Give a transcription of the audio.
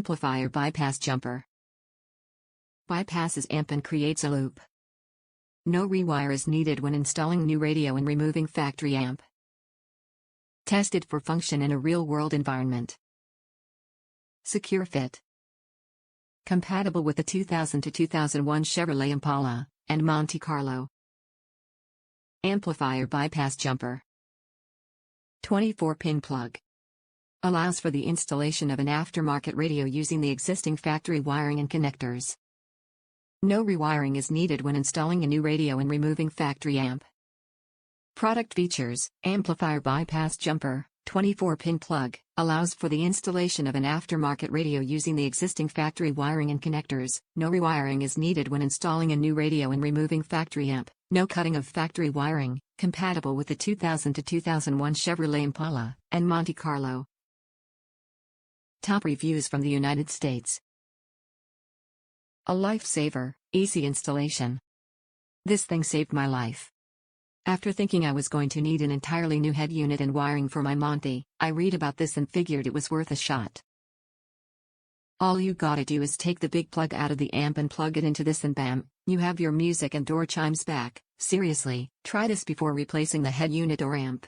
Amplifier bypass jumper. Bypasses amp and creates a loop. No rewire is needed when installing new radio and removing factory amp. Tested for function in a real-world environment. Secure fit. Compatible with the 2000 to 2001 Chevrolet Impala and Monte Carlo. Amplifier bypass jumper. 24-pin plug. Allows for the installation of an aftermarket radio using the existing factory wiring and connectors. No rewiring is needed when installing a new radio and removing factory amp. Product features: amplifier bypass jumper, 24-pin plug, allows for the installation of an aftermarket radio using the existing factory wiring and connectors. No rewiring is needed when installing a new radio and removing factory amp. No cutting of factory wiring, compatible with the 2000 to 2001 Chevrolet Impala and Monte Carlo. Top reviews from the United States. A lifesaver, easy installation. This thing saved my life. After thinking I was going to need an entirely new head unit and wiring for my Monte, I read about this and figured it was worth a shot. All you gotta do is take the big plug out of the amp and plug it into this and bam, you have your music and door chimes back. Seriously, try this before replacing the head unit or amp.